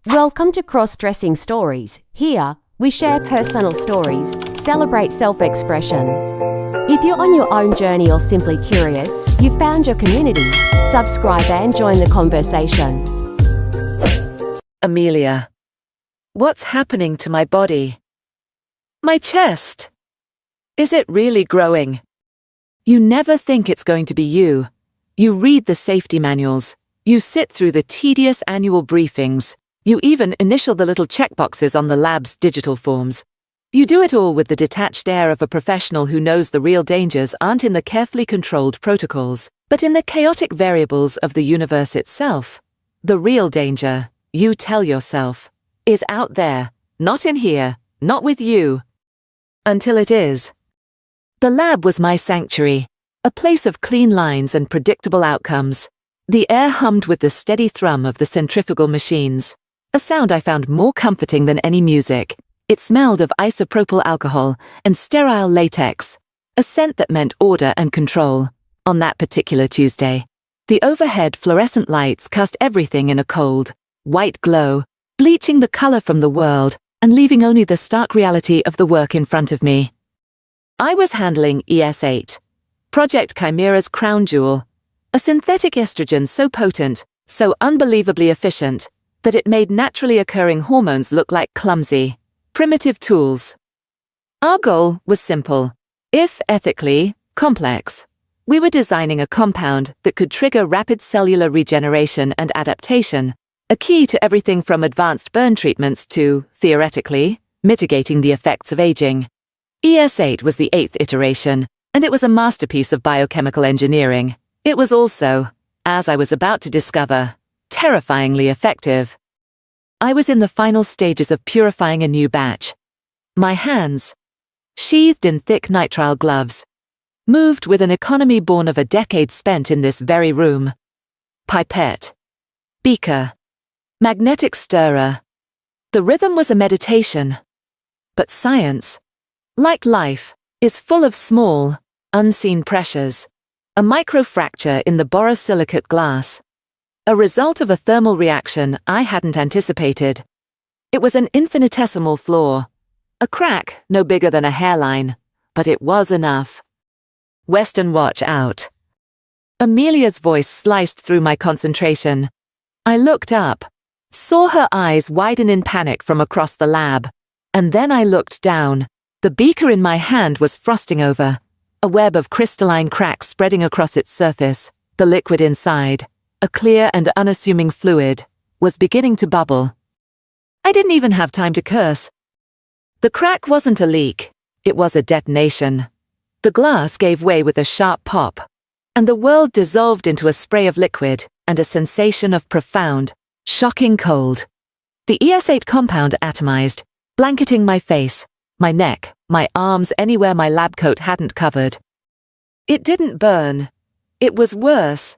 Welcome to Crossdressing Stories. Here, we share personal stories, celebrate self-expression. If you're on your own journey or simply curious, you've found your community. Subscribe and join the conversation. Amelia. What's happening to my body? My chest. Is it really growing? You never think it's going to be you. You read the safety manuals. You sit through the tedious annual briefings. You even initial the little checkboxes on the lab's digital forms. You do it all with the detached air of a professional who knows the real dangers aren't in the carefully controlled protocols, but in the chaotic variables of the universe itself. The real danger, you tell yourself, is out there, not in here, not with you. Until it is. The lab was my sanctuary, a place of clean lines and predictable outcomes. The air hummed with the steady thrum of the centrifugal machines, a sound I found more comforting than any music. It smelled of isopropyl alcohol and sterile latex, a scent that meant order and control. On that particular Tuesday, the overhead fluorescent lights cast everything in a cold, white glow, bleaching the color from the world and leaving only the stark reality of the work in front of me. I was handling ES8, Project Chimera's crown jewel, a synthetic estrogen so potent, so unbelievably efficient, that it made naturally occurring hormones look like clumsy, primitive tools. Our goal was simple, if ethically complex. We were designing a compound that could trigger rapid cellular regeneration and adaptation, a key to everything from advanced burn treatments to, theoretically, mitigating the effects of aging. ES8 was the 8th iteration, and it was a masterpiece of biochemical engineering. It was also, as I was about to discover, terrifyingly effective. I was in the final stages of purifying a new batch. My hands, sheathed in thick nitrile gloves, moved with an economy born of a decade spent in this very room. Pipette, beaker, magnetic stirrer. The rhythm was a meditation. But science, like life, is full of small, unseen pressures. A microfracture in the borosilicate glass. A result of a thermal reaction I hadn't anticipated. It was an infinitesimal flaw. A crack no bigger than a hairline, but it was enough. Weston, watch out. Amelia's voice sliced through my concentration. I looked up, saw her eyes widen in panic from across the lab, and then I looked down. The beaker in my hand was frosting over, a web of crystalline cracks spreading across its surface. The liquid inside, a clear and unassuming fluid, was beginning to bubble. I didn't even have time to curse. The crack wasn't a leak, it was a detonation. The glass gave way with a sharp pop, and the world dissolved into a spray of liquid and a sensation of profound, shocking cold. The ES8 compound atomized, blanketing my face, my neck, my arms, anywhere my lab coat hadn't covered. It didn't burn. It was worse.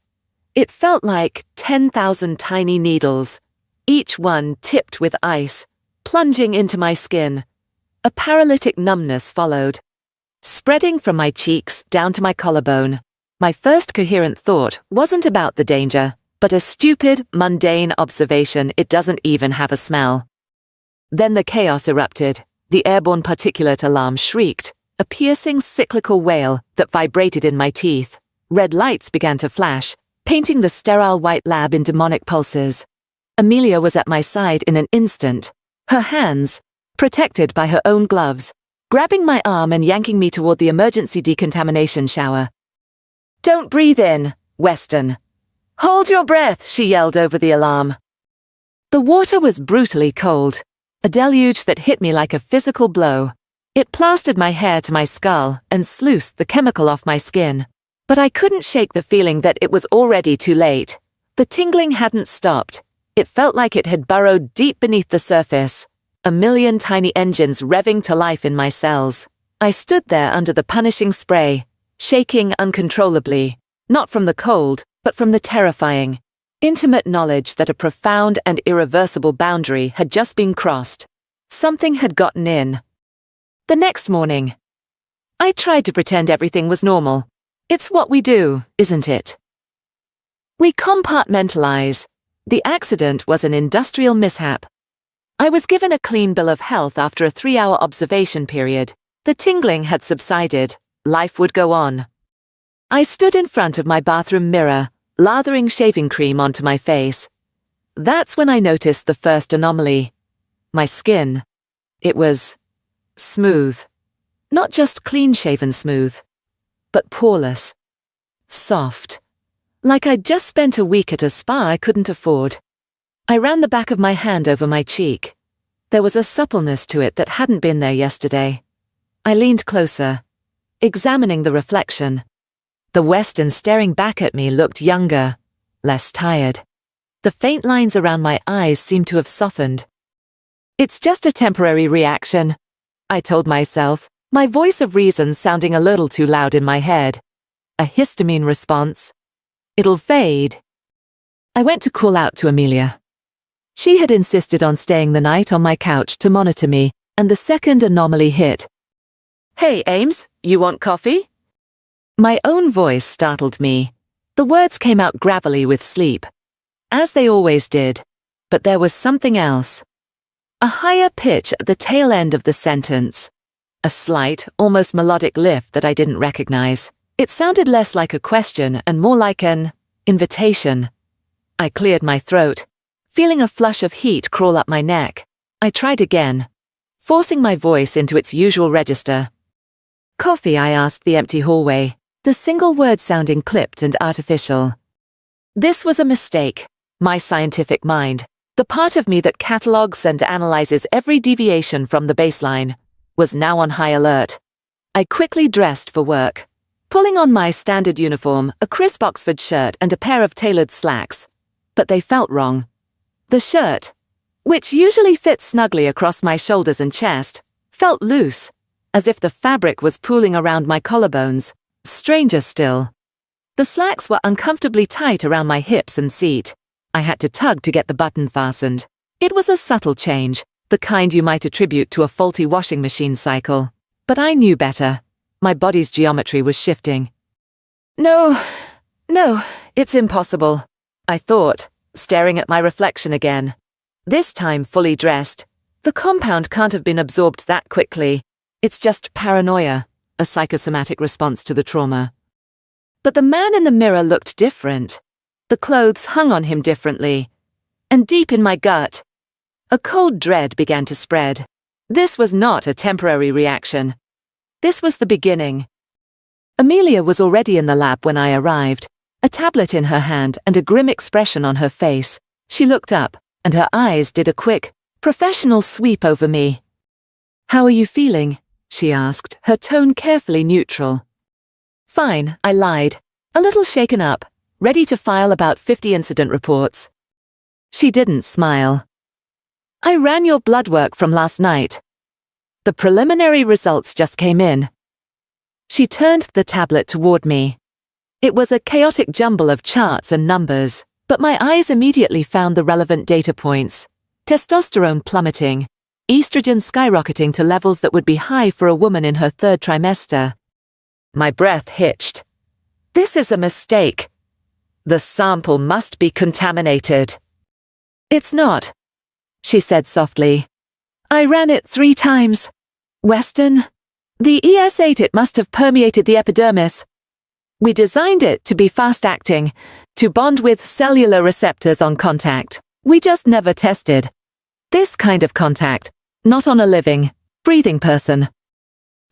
It felt like 10,000 tiny needles, each one tipped with ice, plunging into my skin. A paralytic numbness followed, spreading from my cheeks down to my collarbone. My first coherent thought wasn't about the danger, but a stupid, mundane observation: it doesn't even have a smell. Then the chaos erupted. The airborne particulate alarm shrieked, a piercing cyclical wail that vibrated in my teeth. Red lights began to flash, painting the sterile white lab in demonic pulses. Amelia was at my side in an instant, her hands, protected by her own gloves, grabbing my arm and yanking me toward the emergency decontamination shower. "Don't breathe in, Weston. Hold your breath," she yelled over the alarm. The water was brutally cold, a deluge that hit me like a physical blow. It plastered my hair to my skull and sluiced the chemical off my skin. But I couldn't shake the feeling that it was already too late. The tingling hadn't stopped. It felt like it had burrowed deep beneath the surface, a million tiny engines revving to life in my cells. I stood there under the punishing spray, shaking uncontrollably, not from the cold, but from the terrifying, intimate knowledge that a profound and irreversible boundary had just been crossed. Something had gotten in. The next morning, I tried to pretend everything was normal. It's what we do, isn't it? We compartmentalize. The accident was an industrial mishap, I was given a clean bill of health after a 3-hour observation period. The tingling had subsided. Life would go on. I stood in front of my bathroom mirror, lathering shaving cream onto my face. That's when I noticed the first anomaly. My skin. It was smooth. Not just clean-shaven smooth, but poreless. Soft. Like I'd just spent a week at a spa I couldn't afford. I ran the back of my hand over my cheek. There was a suppleness to it that hadn't been there yesterday. I leaned closer, examining the reflection. The Western staring back at me looked younger, less tired. The faint lines around my eyes seemed to have softened. It's just a temporary reaction, I told myself, my voice of reason sounding a little too loud in my head. A histamine response. It'll fade. I went to call out to Amelia. She had insisted on staying the night on my couch to monitor me, and the second anomaly hit. "Hey, Ames, you want coffee?" My own voice startled me. The words came out gravelly with sleep, as they always did, but there was something else. A higher pitch at the tail end of the sentence. A slight, almost melodic lift that I didn't recognize. It sounded less like a question and more like an invitation. I cleared my throat, feeling a flush of heat crawl up my neck. I tried again, forcing my voice into its usual register. "Coffee?" I asked the empty hallway, the single word sounding clipped and artificial. This was a mistake. My scientific mind, the part of me that catalogues and analyzes every deviation from the baseline, was now on high alert. I quickly dressed for work, pulling on my standard uniform, a crisp Oxford shirt and a pair of tailored slacks. But they felt wrong. The shirt, which usually fits snugly across my shoulders and chest, felt loose, as if the fabric was pooling around my collarbones. Stranger still. The slacks were uncomfortably tight around my hips and seat. I had to tug to get the button fastened. It was a subtle change, the kind you might attribute to a faulty washing machine cycle. But I knew better. My body's geometry was shifting. No, it's impossible, I thought, staring at my reflection again. This time fully dressed. The compound can't have been absorbed that quickly. It's just paranoia, a psychosomatic response to the trauma. But the man in the mirror looked different. The clothes hung on him differently. And deep in my gut, a cold dread began to spread. This was not a temporary reaction. This was the beginning. Amelia was already in the lab when I arrived, a tablet in her hand and a grim expression on her face. She looked up, and her eyes did a quick, professional sweep over me. "How are you feeling?" she asked, her tone carefully neutral. "Fine," I lied, a little shaken up, ready to file about 50 incident reports. She didn't smile. "I ran your blood work from last night. The preliminary results just came in." She turned the tablet toward me. It was a chaotic jumble of charts and numbers, but my eyes immediately found the relevant data points. Testosterone plummeting, estrogen skyrocketing to levels that would be high for a woman in her 3rd trimester. My breath hitched. This is a mistake. The sample must be contaminated. "It's not," she said softly. "I ran it 3 times. Weston, the ES8, it must have permeated the epidermis. We designed it to be fast-acting, to bond with cellular receptors on contact. We just never tested this kind of contact, not on a living, breathing person."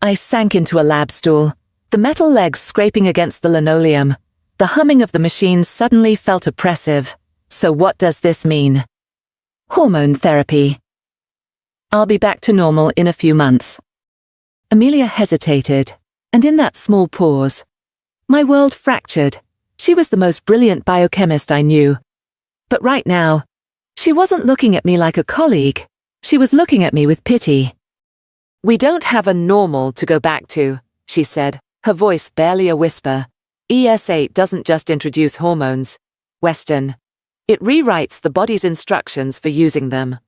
I sank into a lab stool, the metal legs scraping against the linoleum. The humming of the machine suddenly felt oppressive. So what does this mean? Hormone therapy. I'll be back to normal in a few months. Amelia hesitated, and in that small pause, my world fractured. She was the most brilliant biochemist I knew. But right now, she wasn't looking at me like a colleague. She was looking at me with pity. "We don't have a normal to go back to," she said, her voice barely a whisper. "ES8 doesn't just introduce hormones, Weston. It rewrites the body's instructions for using them.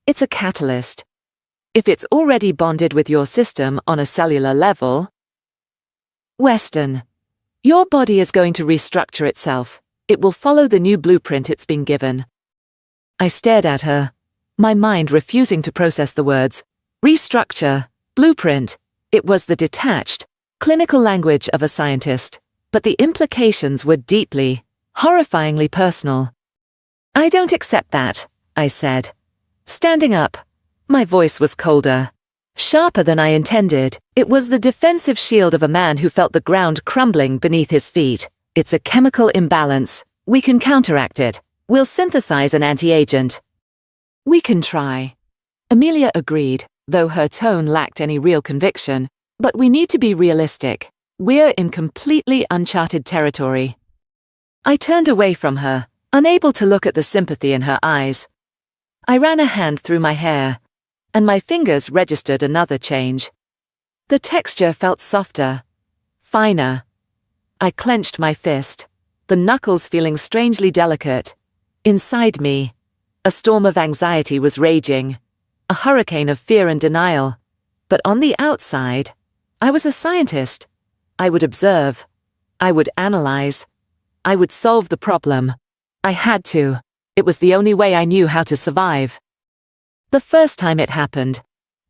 It's a catalyst. If it's already bonded with your system on a cellular level, Weston, your body is going to restructure itself. It will follow the new blueprint it's been given." I stared at her, my mind refusing to process the words. Restructure, blueprint. It was the detached, clinical language of a scientist, but the implications were deeply, horrifyingly personal. I don't accept that, I said. Standing up. My voice was colder. Sharper than I intended. It was the defensive shield of a man who felt the ground crumbling beneath his feet. It's a chemical imbalance. We can counteract it. We'll synthesize an anti-agent. We can try. Amelia agreed, though her tone lacked any real conviction. But we need to be realistic. We're in completely uncharted territory. I turned away from her, unable to look at the sympathy in her eyes. I ran a hand through my hair, and my fingers registered another change. The texture felt softer, finer. I clenched my fist, the knuckles feeling strangely delicate. Inside me, a storm of anxiety was raging, a hurricane of fear and denial. But on the outside, I was a scientist. I would observe. I would analyze. I would solve the problem. I had to. It was the only way I knew how to survive. The first time it happened,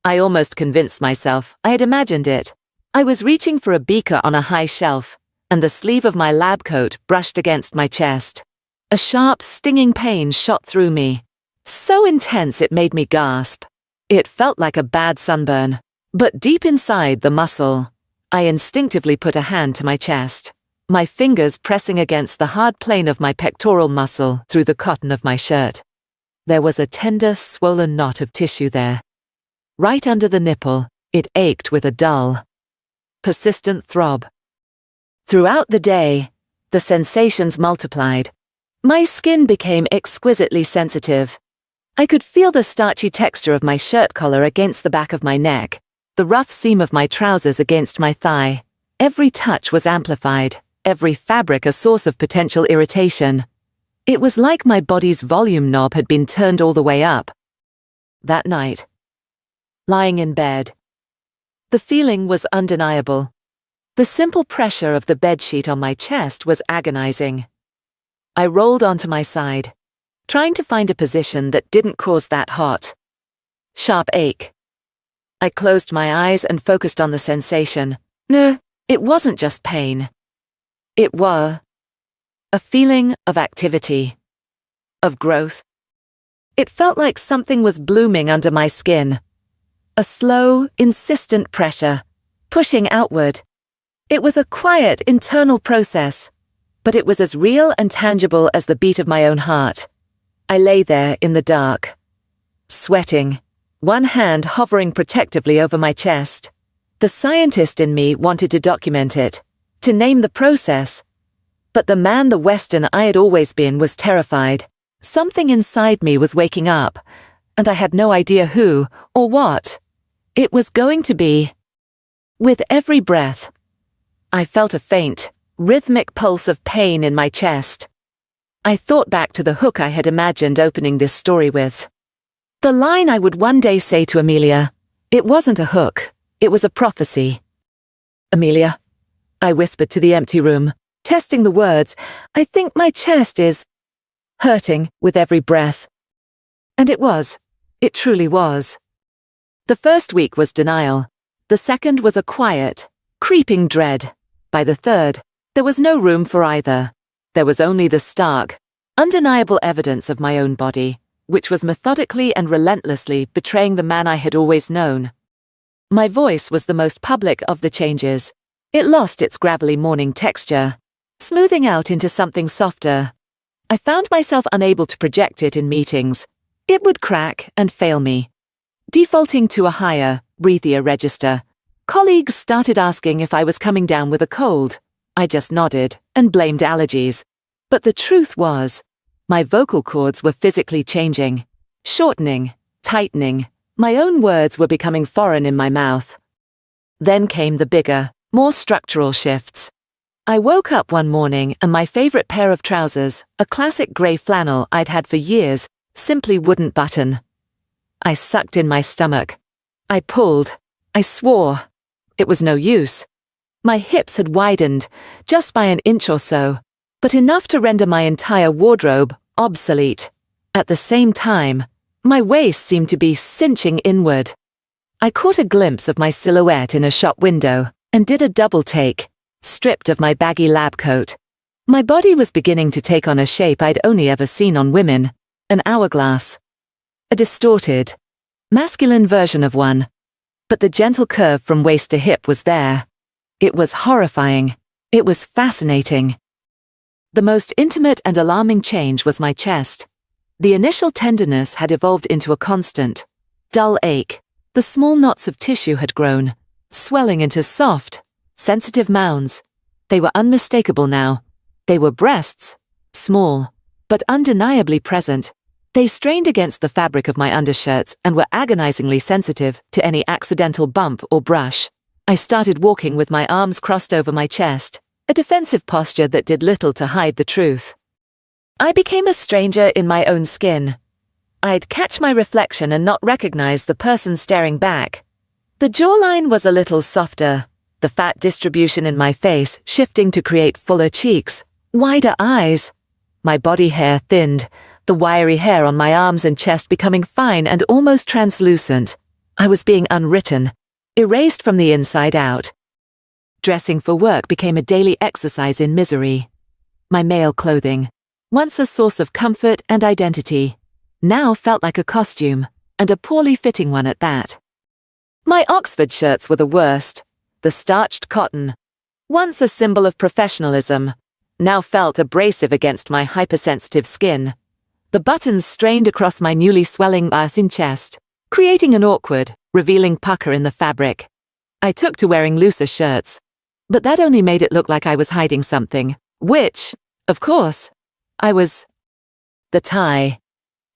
I almost convinced myself I had imagined it. I was reaching for a beaker on a high shelf, and the sleeve of my lab coat brushed against my chest. A sharp, stinging pain shot through me, so intense it made me gasp. It felt like a bad sunburn, but deep inside the muscle, I instinctively put a hand to my chest, my fingers pressing against the hard plane of my pectoral muscle through the cotton of my shirt. There was a tender, swollen knot of tissue there. Right under the nipple, it ached with a dull, persistent throb. Throughout the day, the sensations multiplied. My skin became exquisitely sensitive. I could feel the starchy texture of my shirt collar against the back of my neck, the rough seam of my trousers against my thigh. Every touch was amplified, every fabric a source of potential irritation. It was like my body's volume knob had been turned all the way up. That night, lying in bed, the feeling was undeniable. The simple pressure of the bedsheet on my chest was agonizing. I rolled onto my side, trying to find a position that didn't cause that hot, sharp ache. I closed my eyes and focused on the sensation. No, it wasn't just pain. It was a feeling of activity, of growth. It felt like something was blooming under my skin. A slow, insistent pressure, pushing outward. It was a quiet, internal process, but it was as real and tangible as the beat of my own heart. I lay there in the dark, sweating, one hand hovering protectively over my chest. The scientist in me wanted to document it, to name the process. But the man the Western I had always been was terrified. Something inside me was waking up, and I had no idea who or what. It was going to be. With every breath, I felt a faint, rhythmic pulse of pain in my chest. I thought back to the hook I had imagined opening this story with. The line I would one day say to Amelia. It wasn't a hook, it was a prophecy. Amelia, I whispered to the empty room, testing the words. I think my chest is hurting with every breath. And it was. It truly was. The first week was denial. The second was a quiet, creeping dread. By the third, there was no room for either. There was only the stark, undeniable evidence of my own body, which was methodically and relentlessly betraying the man I had always known. My voice was the most public of the changes. It lost its gravelly morning texture, smoothing out into something softer. I found myself unable to project it in meetings. It would crack and fail me. Defaulting to a higher, breathier register, colleagues started asking if I was coming down with a cold. I just nodded and blamed allergies. But the truth was, my vocal cords were physically changing, shortening, tightening. My own words were becoming foreign in my mouth. Then came the bigger, more structural shifts. I woke up one morning and my favorite pair of trousers, a classic grey flannel I'd had for years, simply wouldn't button. I sucked in my stomach. I pulled. I swore. It was no use. My hips had widened, just by an inch or so, but enough to render my entire wardrobe obsolete. At the same time, My waist seemed to be cinching inward. I caught a glimpse of my silhouette in a shop window and did a double take, stripped of my baggy lab coat. My body was beginning to take on a shape I'd only ever seen on women, an hourglass. A distorted, masculine version of one. But the gentle curve from waist to hip was there. It was horrifying. It was fascinating. The most intimate and alarming change was my chest. The initial tenderness had evolved into a constant, dull ache. The small knots of tissue had grown, swelling into soft, sensitive mounds. They were unmistakable now. They were breasts, small, but undeniably present. They strained against the fabric of my undershirts and were agonizingly sensitive to any accidental bump or brush. I started walking with my arms crossed over my chest, a defensive posture that did little to hide the truth. I became a stranger in my own skin. I'd catch my reflection and not recognize the person staring back. The jawline was a little softer, the fat distribution in my face shifting to create fuller cheeks, wider eyes. My body hair thinned, the wiry hair on my arms and chest becoming fine and almost translucent. I was being unwritten, erased from the inside out. Dressing for work became a daily exercise in misery. My male clothing, once a source of comfort and identity, now felt like a costume, and a poorly fitting one at that. My Oxford shirts were the worst. The starched cotton, once a symbol of professionalism, now felt abrasive against my hypersensitive skin. The buttons strained across my newly swelling ass and chest, creating an awkward, revealing pucker in the fabric. I took to wearing looser shirts, but that only made it look like I was hiding something, which, of course, I was. The tie,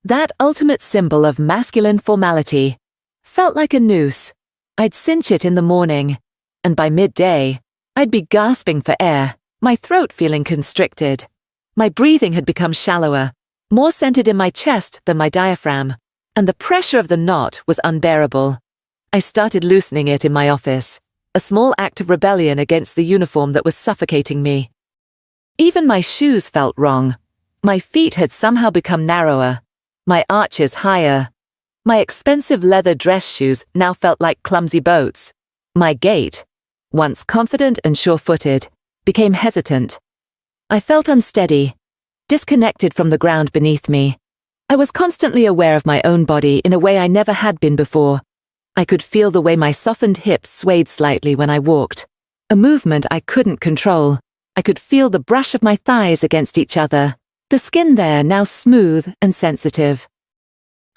that ultimate symbol of masculine formality, felt like a noose. I'd cinch it in the morning, and by midday, I'd be gasping for air, my throat feeling constricted. My breathing had become shallower, more centered in my chest than my diaphragm, and the pressure of the knot was unbearable. I started loosening it in my office, a small act of rebellion against the uniform that was suffocating me. Even my shoes felt wrong. My feet had somehow become narrower, my arches higher. My expensive leather dress shoes now felt like clumsy boats. My gait, once confident and sure-footed, became hesitant. I felt unsteady, disconnected from the ground beneath me. I was constantly aware of my own body in a way I never had been before. I could feel the way my softened hips swayed slightly when I walked, a movement I couldn't control. I could feel the brush of my thighs against each other, the skin there now smooth and sensitive.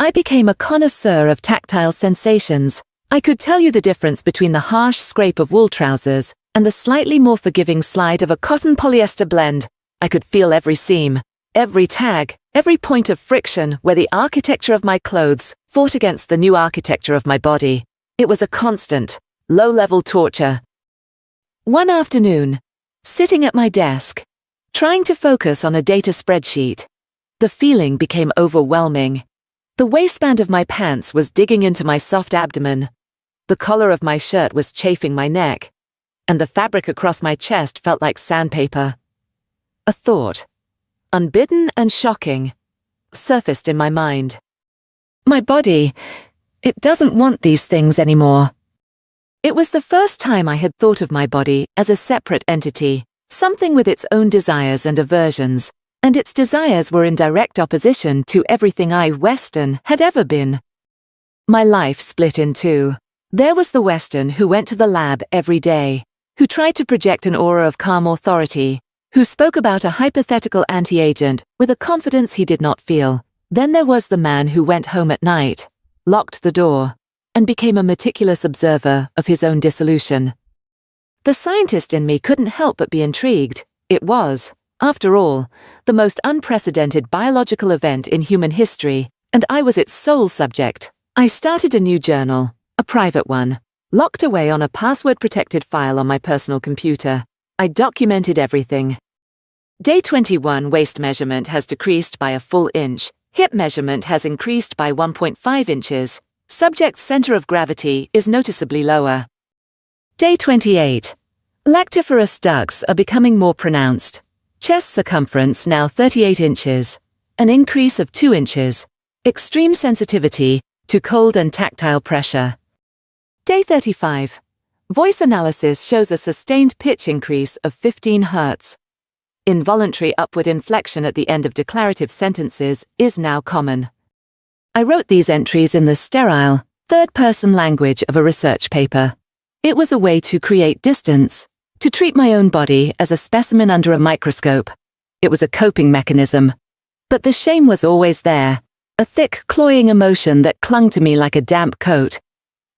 I became a connoisseur of tactile sensations. I could tell you the difference between the harsh scrape of wool trousers and the slightly more forgiving slide of a cotton polyester blend. I could feel every seam, every tag, every point of friction where the architecture of my clothes fought against the new architecture of my body. It was a constant, low-level torture. One afternoon, sitting at my desk, trying to focus on a data spreadsheet, the feeling became overwhelming. The waistband of my pants was digging into my soft abdomen. The collar of my shirt was chafing my neck, and the fabric across my chest felt like sandpaper. A thought, unbidden and shocking, surfaced in my mind. My body, it doesn't want these things anymore. It was the first time I had thought of my body as a separate entity, something with its own desires and aversions, and its desires were in direct opposition to everything I, Western, had ever been. My life split in two. There was the Western who went to the lab every day, who tried to project an aura of calm authority, who spoke about a hypothetical anti-agent with a confidence he did not feel. Then there was the man who went home at night, locked the door, and became a meticulous observer of his own dissolution. The scientist in me couldn't help but be intrigued. It was, after all, the most unprecedented biological event in human history, and I was its sole subject. I started a new journal, a private one, locked away on a password-protected file on my personal computer. I documented everything. Day 21 waist measurement has decreased by a full inch. Hip measurement has increased by 1.5 inches. Subject's center of gravity is noticeably lower. Day 28. Lactiferous ducts are becoming more pronounced. Chest circumference now 38 inches, an increase of 2 inches. Extreme sensitivity to cold and tactile pressure. Day 35. Voice analysis shows a sustained pitch increase of 15 Hz. Involuntary upward inflection at the end of declarative sentences is now common. I wrote these entries in the sterile, third-person language of a research paper. It was a way to create distance, to treat my own body as a specimen under a microscope. It was a coping mechanism. But the shame was always there, a thick, cloying emotion that clung to me like a damp coat.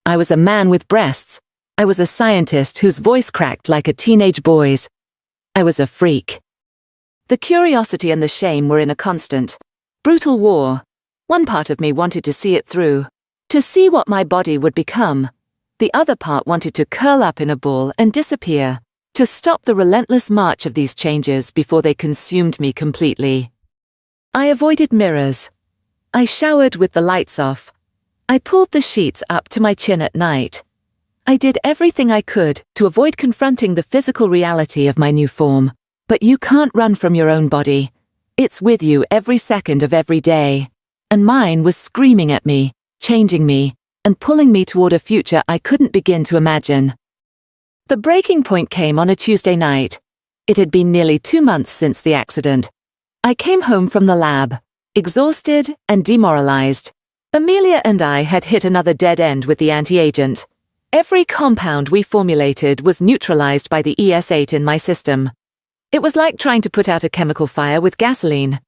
I was a man with breasts. I was a scientist whose voice cracked like a teenage boy's. I was a freak. The curiosity and the shame were in a constant, brutal war. One part of me wanted to see it through, to see what my body would become. The other part wanted to curl up in a ball and disappear, to stop the relentless march of these changes before they consumed me completely. I avoided mirrors. I showered with the lights off. I pulled the sheets up to my chin at night. I did everything I could to avoid confronting the physical reality of my new form. But you can't run from your own body. It's with you every second of every day. And mine was screaming at me, changing me, and pulling me toward a future I couldn't begin to imagine. The breaking point came on a Tuesday night. It had been nearly 2 months since the accident. I came home from the lab, exhausted and demoralized. Amelia and I had hit another dead end with the anti-agent. Every compound we formulated was neutralized by the ES8 in my system. It was like trying to put out a chemical fire with gasoline.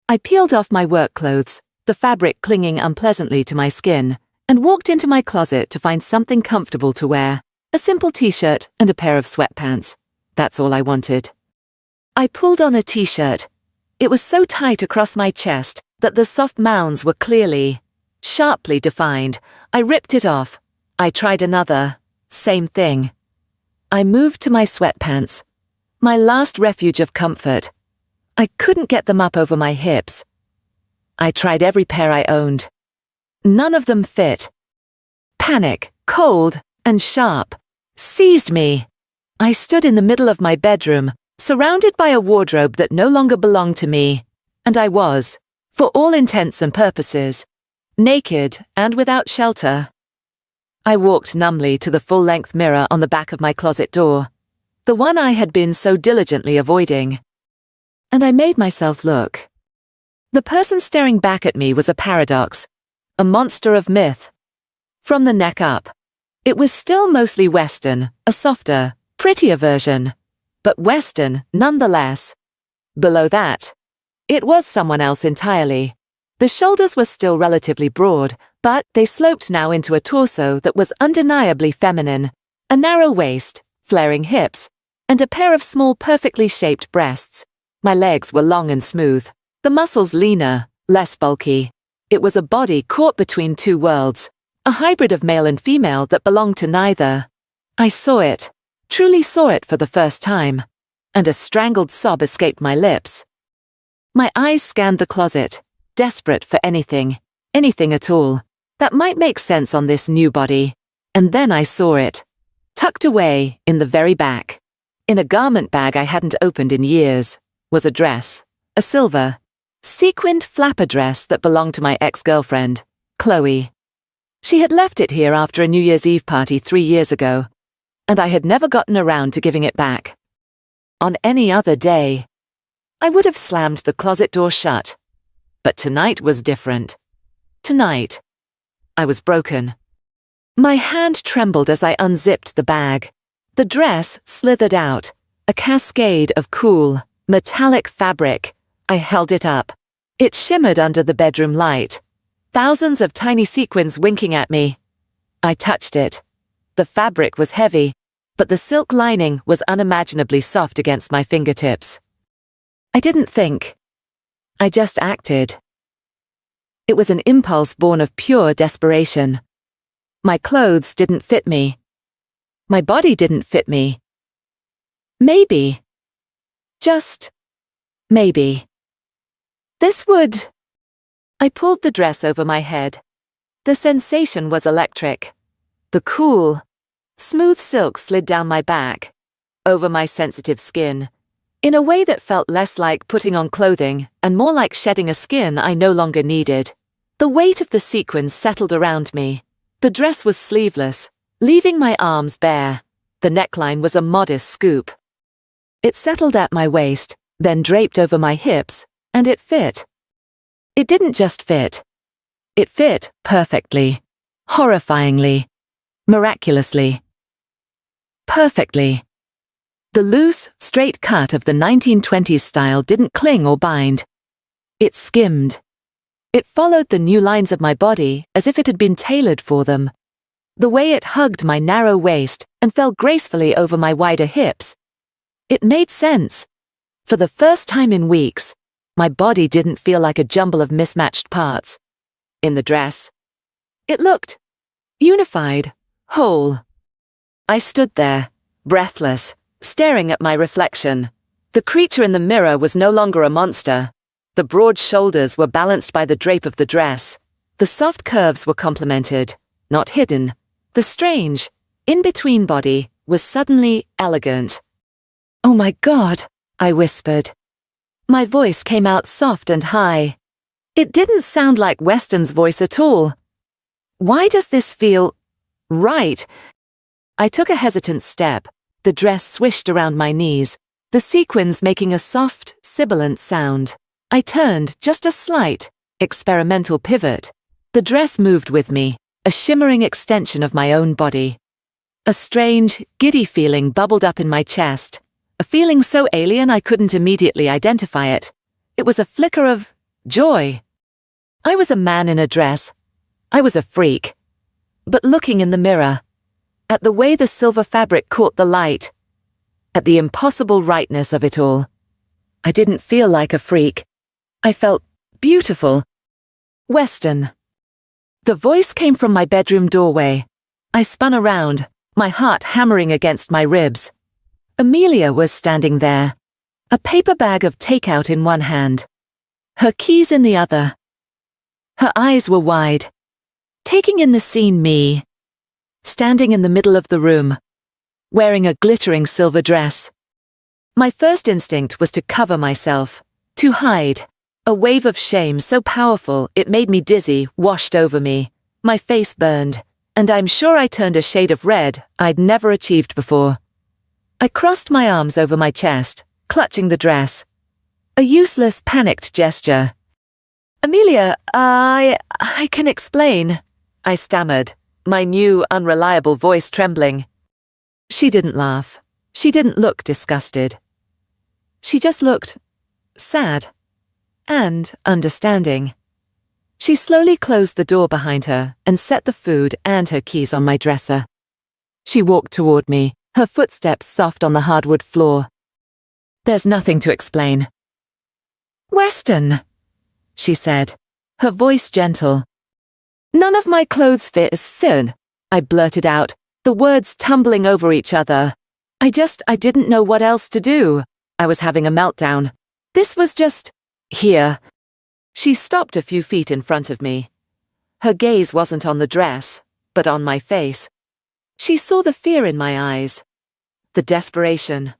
I peeled off my work clothes, the fabric clinging unpleasantly to my skin, and walked into my closet to find something comfortable to wear, a simple t-shirt and a pair of sweatpants. That's all I wanted. I pulled on a t-shirt. It was so tight across my chest that the soft mounds were clearly, sharply defined. I ripped it off. I tried another. Same thing. I moved to my sweatpants. My last refuge of comfort. I couldn't get them up over my hips. I tried every pair I owned. None of them fit. Panic, cold, and sharp, seized me. I stood in the middle of my bedroom, surrounded by a wardrobe that no longer belonged to me, and I was, for all intents and purposes, naked and without shelter. I walked numbly to the full-length mirror on the back of my closet door, the one I had been so diligently avoiding, and I made myself look. The person staring back at me was a paradox, a monster of myth. From the neck up, it was still mostly Western, a softer, prettier version, but Western nonetheless. Below that, it was someone else entirely. The shoulders were still relatively broad, but they sloped now into a torso that was undeniably feminine, a narrow waist, flaring hips, and a pair of small perfectly shaped breasts. My legs were long and smooth, the muscles leaner, less bulky. It was a body caught between two worlds, a hybrid of male and female that belonged to neither. I saw it, truly saw it for the first time, and a strangled sob escaped my lips. My eyes scanned the closet, desperate for anything at all, that might make sense on this new body, and then I saw it, tucked away in the very back. In a garment bag I hadn't opened in years, was a dress, a silver, sequined flapper dress that belonged to my ex-girlfriend, Chloe. She had left it here after a New Year's Eve party 3 years ago, and I had never gotten around to giving it back. On any other day, I would have slammed the closet door shut. But tonight was different. Tonight, I was broken. My hand trembled as I unzipped the bag. The dress slithered out, a cascade of cool, metallic fabric. I held it up. It shimmered under the bedroom light. Thousands of tiny sequins winking at me. I touched it. The fabric was heavy, but the silk lining was unimaginably soft against my fingertips. I didn't think. I just acted. It was an impulse born of pure desperation. My clothes didn't fit me. My body didn't fit me. Maybe. Just maybe. This would... I pulled the dress over my head. The sensation was electric. The cool, smooth silk slid down my back, over my sensitive skin, in a way that felt less like putting on clothing and more like shedding a skin I no longer needed. The weight of the sequins settled around me. The dress was sleeveless, leaving my arms bare. The neckline was a modest scoop. It settled at my waist, then draped over my hips, and it fit. It didn't just fit. It fit perfectly, horrifyingly, miraculously. Perfectly. The loose, straight cut of the 1920s style didn't cling or bind. It skimmed. It followed the new lines of my body as if it had been tailored for them. The way it hugged my narrow waist and fell gracefully over my wider hips. It made sense. For the first time in weeks, my body didn't feel like a jumble of mismatched parts. In the dress, it looked unified, whole. I stood there, breathless, staring at my reflection. The creature in the mirror was no longer a monster. The broad shoulders were balanced by the drape of the dress. The soft curves were complemented, not hidden. The strange, in-between body was suddenly elegant. "Oh my God," I whispered. My voice came out soft and high. It didn't sound like Weston's voice at all. Why does this feel right? I took a hesitant step. The dress swished around my knees, the sequins making a soft, sibilant sound. I turned, just a slight, experimental pivot. The dress moved with me, a shimmering extension of my own body. A strange, giddy feeling bubbled up in my chest, a feeling so alien I couldn't immediately identify it. It was a flicker of joy. I was a man in a dress. I was a freak. But looking in the mirror, at the way the silver fabric caught the light, at the impossible rightness of it all, I didn't feel like a freak. I felt beautiful. Weston. The voice came from my bedroom doorway. I spun around, my heart hammering against my ribs. Amelia was standing there, a paper bag of takeout in one hand, her keys in the other. Her eyes were wide, taking in the scene me, standing in the middle of the room, wearing a glittering silver dress. My first instinct was to cover myself, to hide. A wave of shame so powerful it made me dizzy washed over me. My face burned, and I'm sure I turned a shade of red I'd never achieved before. I crossed my arms over my chest, clutching the dress. A useless, panicked gesture. "Amelia, I can explain," I stammered, my new, unreliable voice trembling. She didn't laugh. She didn't look disgusted. She just looked sad and understanding. She slowly closed the door behind her and set the food and her keys on my dresser. She walked toward me, her footsteps soft on the hardwood floor. "There's nothing to explain." "Weston," she said, her voice gentle. "None of my clothes fit as thin," I blurted out, the words tumbling over each other. I didn't know what else to do. I was having a meltdown. This was just here. She stopped a few feet in front of me. Her gaze wasn't on the dress, but on my face. She saw the fear in my eyes, the desperation.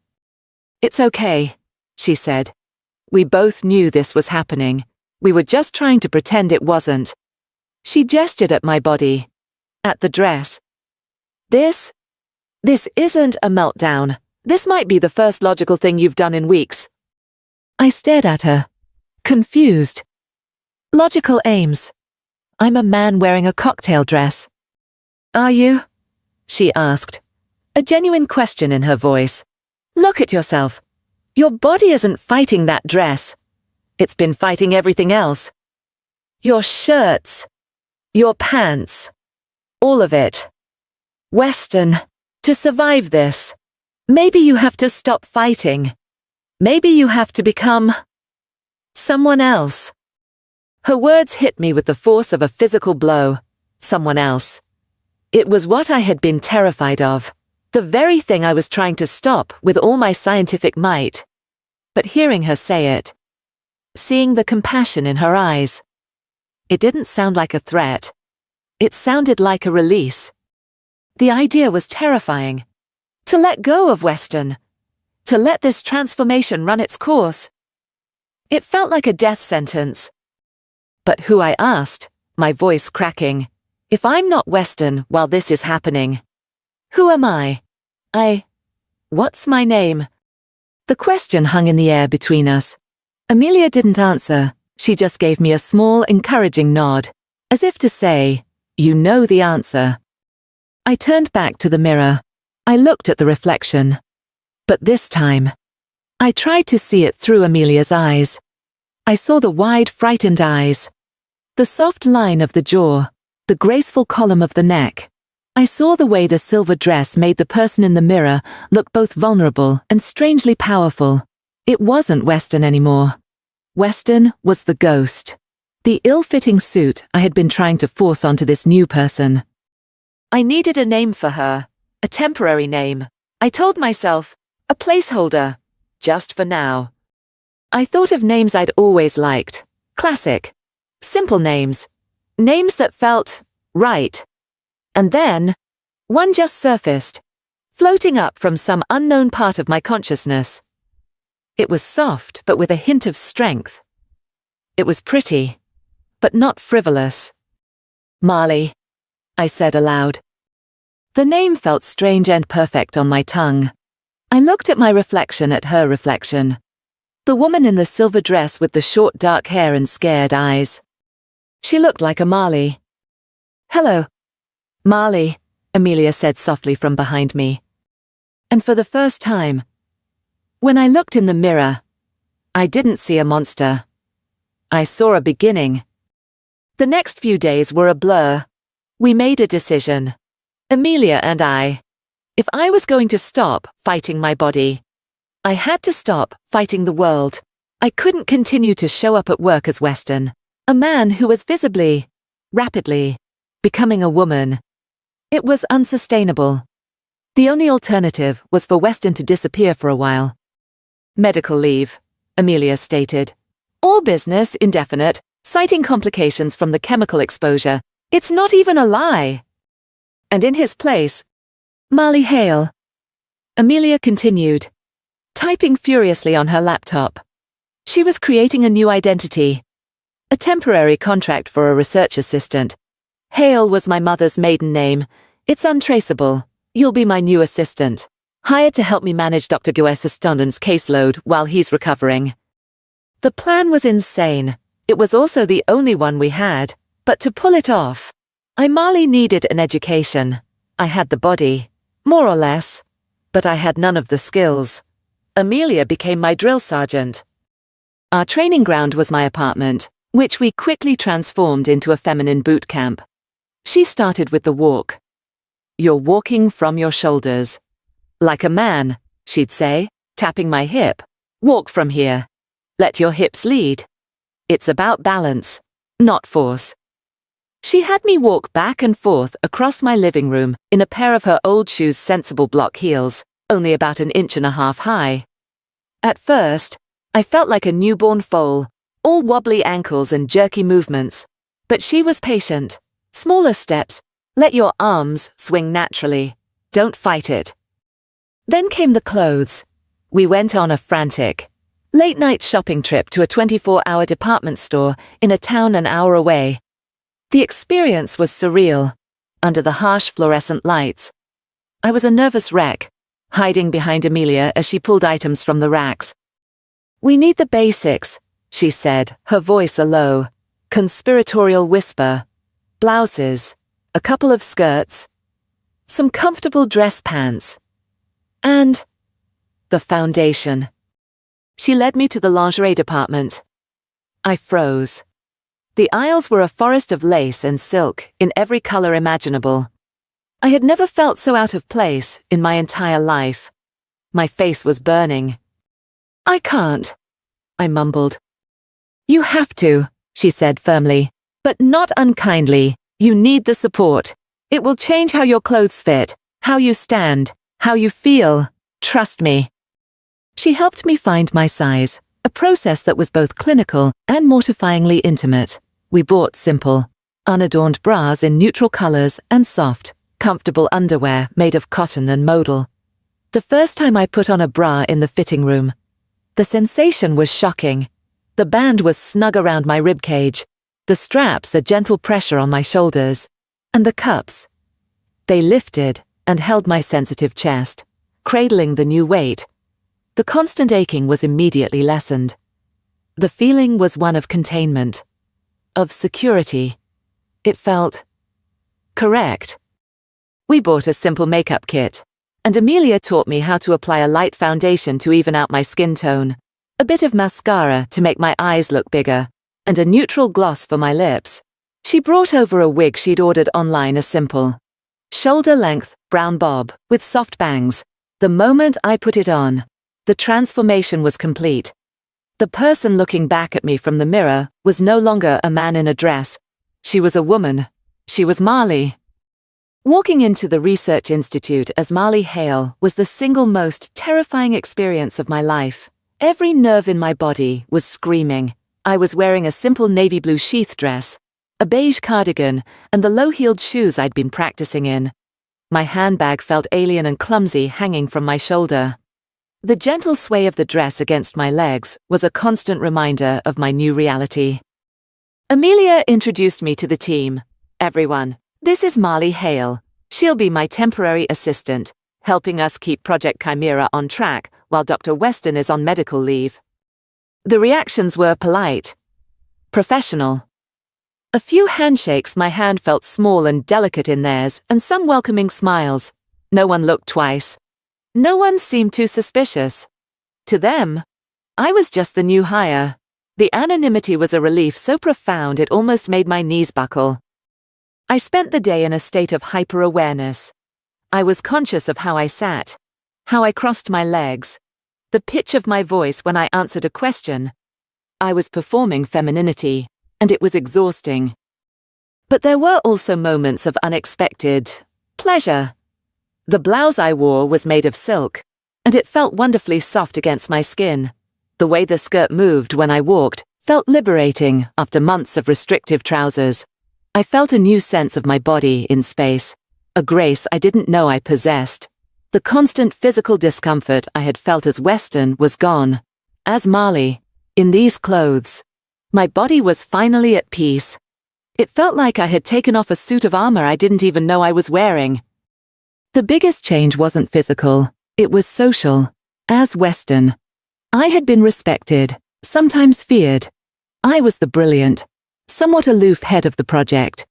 "It's okay," she said. We both knew this was happening. We were just trying to pretend it wasn't. She gestured at my body, at the dress. This isn't a meltdown. This might be the first logical thing you've done in weeks." I stared at her, confused. Logical aims. I'm a man wearing a cocktail dress. "Are you?" she asked, a genuine question in her voice. "Look at yourself. Your body isn't fighting that dress. It's been fighting everything else. Your shirts, your pants, all of it. Weston, to survive this, maybe you have to stop fighting. Maybe you have to become someone else." Her words hit me with the force of a physical blow. Someone else. It was what I had been terrified of, the very thing I was trying to stop with all my scientific might. But hearing her say it, seeing the compassion in her eyes, it didn't sound like a threat. It sounded like a release. The idea was terrifying. To let go of Weston. To let this transformation run its course. It felt like a death sentence. But who I asked my voice cracking. If I'm not Western while this is happening, who am I? What's my name? The question hung in the air between us. Amelia didn't answer. She just gave me a small, encouraging nod, as if to say, you know the answer. I turned back to the mirror. I looked at the reflection. But this time, I tried to see it through Amelia's eyes. I saw the wide, frightened eyes, the soft line of the jaw, the graceful column of the neck. I saw the way the silver dress made the person in the mirror look both vulnerable and strangely powerful. It wasn't Western anymore. Western was the ghost, the ill-fitting suit I had been trying to force onto this new person. I needed a name for her, a temporary name. I told myself, a placeholder, just for now. I thought of names I'd always liked, classic, simple names, names that felt right. And then, one just surfaced, floating up from some unknown part of my consciousness. It was soft, but with a hint of strength. It was pretty, but not frivolous. Marley, I said aloud. The name felt strange and perfect on my tongue. I looked at my reflection at her reflection. The woman in the silver dress with the short dark hair and scared eyes. She looked like a Marley. Hello. Marley, Amelia said softly from behind me. And for the first time, when I looked in the mirror, I didn't see a monster. I saw a beginning. The next few days were a blur. We made a decision. Amelia and I. If I was going to stop fighting my body, I had to stop fighting the world. I couldn't continue to show up at work as Western, a man who was visibly, rapidly, becoming a woman. It was unsustainable. The only alternative was for Western to disappear for a while. Medical leave, Amelia stated. All business indefinite, citing complications from the chemical exposure. It's not even a lie. And in his place, Marley Hale. Amelia continued, typing furiously on her laptop. She was creating a new identity. A temporary contract for a research assistant. Hale was my mother's maiden name. It's untraceable. You'll be my new assistant. Hired to help me manage Dr. Gues's caseload while he's recovering. The plan was insane. It was also the only one we had. But to pull it off, Marley needed an education. I had the body, more or less, but I had none of the skills. Amelia became my drill sergeant. Our training ground was my apartment, which we quickly transformed into a feminine boot camp. She started with the walk. You're walking from your shoulders. Like a man, she'd say, tapping my hip. Walk from here. Let your hips lead. It's about balance, not force. She had me walk back and forth across my living room in a pair of her old shoes' sensible block heels, only about 1.5 inches high. At first, I felt like a newborn foal, all wobbly ankles and jerky movements. But she was patient. Smaller steps. Let your arms swing naturally. Don't fight it. Then came the clothes. We went on a frantic, late-night shopping trip to a 24-hour department store in a town an hour away. The experience was surreal, under the harsh fluorescent lights. I was a nervous wreck, hiding behind Amelia as she pulled items from the racks. We need the basics, she said, her voice a low, conspiratorial whisper. Blouses, a couple of skirts, some comfortable dress pants, and the foundation. She led me to the lingerie department. I froze. The aisles were a forest of lace and silk in every color imaginable. I had never felt so out of place in my entire life. My face was burning. I can't, I mumbled. You have to, she said firmly, but not unkindly. You need the support. It will change how your clothes fit, how you stand, how you feel. Trust me. She helped me find my size, a process that was both clinical and mortifyingly intimate. We bought simple, unadorned bras in neutral colors and soft, comfortable underwear made of cotton and modal. The first time I put on a bra in the fitting room, the sensation was shocking. The band was snug around my ribcage, The straps a gentle pressure on my shoulders, and the cups. They lifted and held my sensitive chest, cradling the new weight. The constant aching was immediately lessened. The feeling was one of containment, of security. It felt correct. We bought a simple makeup kit, and Amelia taught me how to apply a light foundation to even out my skin tone, a bit of mascara to make my eyes look bigger, and a neutral gloss for my lips. She brought over a wig she'd ordered online, a simple, shoulder-length brown bob with soft bangs. The moment I put it on, the transformation was complete. The person looking back at me from the mirror was no longer a man in a dress. She was a woman. She was Marley. Walking into the research institute as Marley Hale was the single most terrifying experience of my life. Every nerve in my body was screaming. I was wearing a simple navy blue sheath dress, a beige cardigan, and the low-heeled shoes I'd been practicing in. My handbag felt alien and clumsy hanging from my shoulder. The gentle sway of the dress against my legs was a constant reminder of my new reality. Amelia introduced me to the team. Everyone, this is Marley Hale. She'll be my temporary assistant, helping us keep Project Chimera on track while Dr. Weston is on medical leave. The reactions were polite, professional. A few handshakes, my hand felt small and delicate in theirs, and some welcoming smiles. No one looked twice. No one seemed too suspicious. To them, I was just the new hire. The anonymity was a relief so profound it almost made my knees buckle. I spent the day in a state of hyper-awareness. I was conscious of how I sat, how I crossed my legs, the pitch of my voice when I answered a question. I was performing femininity, and it was exhausting. But there were also moments of unexpected pleasure. The blouse I wore was made of silk, and it felt wonderfully soft against my skin. The way the skirt moved when I walked felt liberating after months of restrictive trousers. I felt a new sense of my body in space, a grace I didn't know I possessed. The constant physical discomfort I had felt as Weston was gone. As Marley, in these clothes, my body was finally at peace. It felt like I had taken off a suit of armor I didn't even know I was wearing. The biggest change wasn't physical, it was social. As Weston, I had been respected, sometimes feared. I was the brilliant, somewhat aloof head of the project.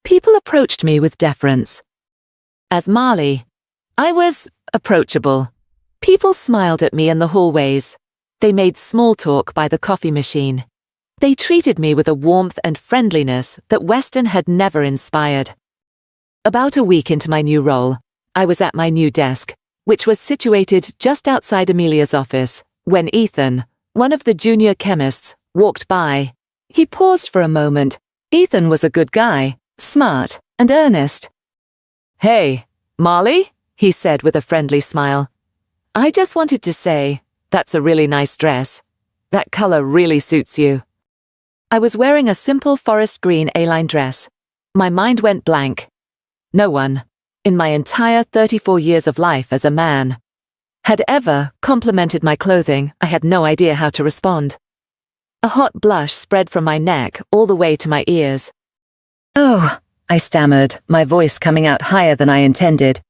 People approached me with deference. As Marley, I was approachable. People smiled at me in the hallways. They made small talk by the coffee machine. They treated me with a warmth and friendliness that Weston had never inspired. About a week into my new role, I was at my new desk, which was situated just outside Amelia's office, when Ethan, one of the junior chemists, walked by. He paused for a moment. Ethan was a good guy, smart and earnest. "Hey, Marley," he said with a friendly smile. "I just wanted to say, that's a really nice dress. That color really suits you." I was wearing a simple forest green A-line dress. My mind went blank. No one, in my entire 34 years of life as a man, had ever complimented my clothing. I had no idea how to respond. A hot blush spread from my neck all the way to my ears. "Oh," I stammered, my voice coming out higher than I intended.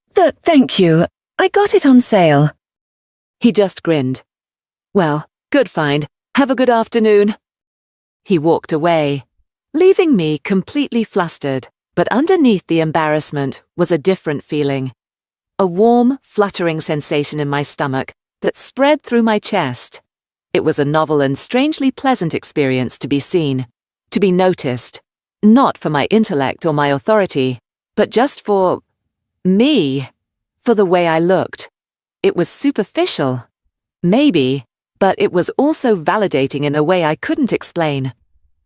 Thank you. I got it on sale." He just grinned. "Well, good find. Have a good afternoon." He walked away, leaving me completely flustered, but underneath the embarrassment was a different feeling. A warm, fluttering sensation in my stomach that spread through my chest. It was a novel and strangely pleasant experience to be seen, to be noticed, not for my intellect or my authority, but just for me, for the way I looked. It was superficial, maybe, but it was also validating in a way I couldn't explain.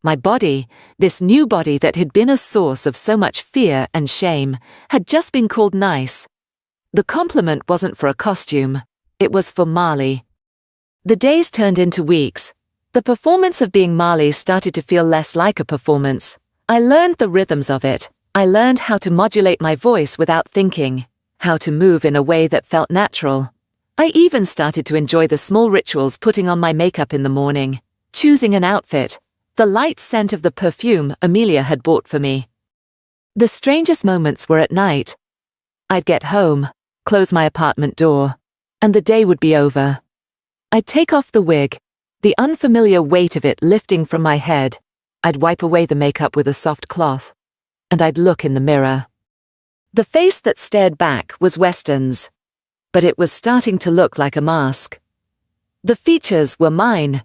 My body, this new body that had been a source of so much fear and shame, had just been called nice. The compliment wasn't for a costume, it was for Marley. The days turned into weeks. The performance of being Marley started to feel less like a performance. I learned the rhythms of it. I learned how to modulate my voice without thinking, how to move in a way that felt natural. I even started to enjoy the small rituals, putting on my makeup in the morning, choosing an outfit, the light scent of the perfume Amelia had bought for me. The strangest moments were at night. I'd get home, close my apartment door, and the day would be over. I'd take off the wig, the unfamiliar weight of it lifting from my head. I'd wipe away the makeup with a soft cloth, and I'd look in the mirror. The face that stared back was Weston's, but it was starting to look like a mask. The features were mine,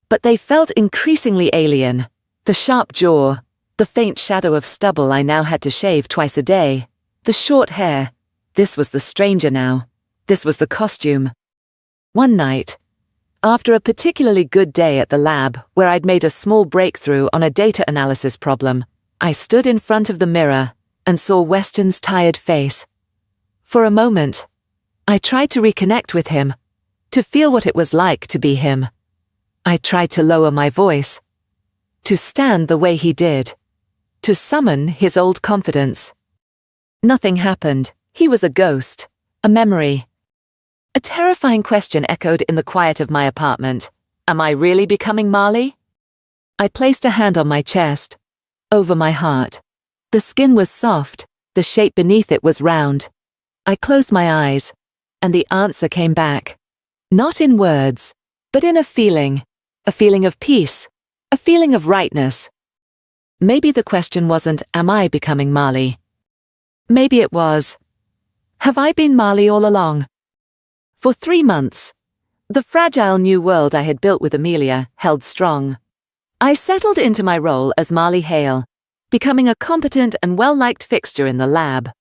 but they felt increasingly alien. The sharp jaw, the faint shadow of stubble I now had to shave twice a day, the short hair. This was the stranger now. This was the costume. One night, after a particularly good day at the lab where I'd made a small breakthrough on a data analysis problem, I stood in front of the mirror and saw Weston's tired face. For a moment, I tried to reconnect with him, to feel what it was like to be him. I tried to lower my voice, to stand the way he did, to summon his old confidence. Nothing happened. He was a ghost, a memory. A terrifying question echoed in the quiet of my apartment. Am I really becoming Marley? I placed a hand on my chest, over my heart. The skin was soft, the shape beneath it was round. I closed my eyes, and the answer came back. Not in words, but in a feeling of peace, a feeling of rightness. Maybe the question wasn't, am I becoming Marley? Maybe it was, have I been Marley all along? For 3 months, the fragile new world I had built with Amelia held strong. I settled into my role as Marley Hale, becoming a competent and well-liked fixture in the lab.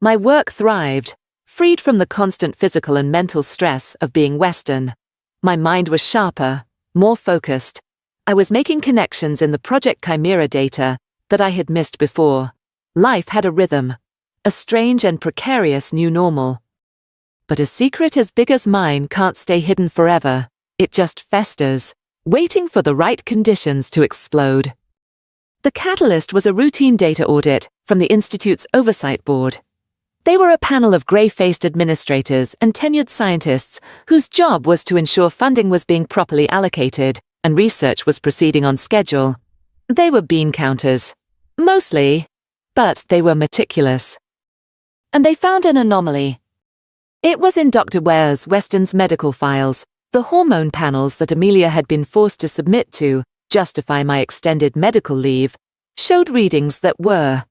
My work thrived, freed from the constant physical and mental stress of being Western. My mind was sharper, more focused. I was making connections in the Project Chimera data that I had missed before. Life had a rhythm, a strange and precarious new normal. But a secret as big as mine can't stay hidden forever. It just festers, waiting for the right conditions to explode. The catalyst was a routine data audit from the Institute's Oversight Board. They were a panel of grey-faced administrators and tenured scientists whose job was to ensure funding was being properly allocated and research was proceeding on schedule. They were bean counters. Mostly, but they were meticulous. And they found an anomaly. It was in Dr. Weston's medical files, the hormone panels that Amelia had been forced to submit to justify my extended medical leave, showed readings that were,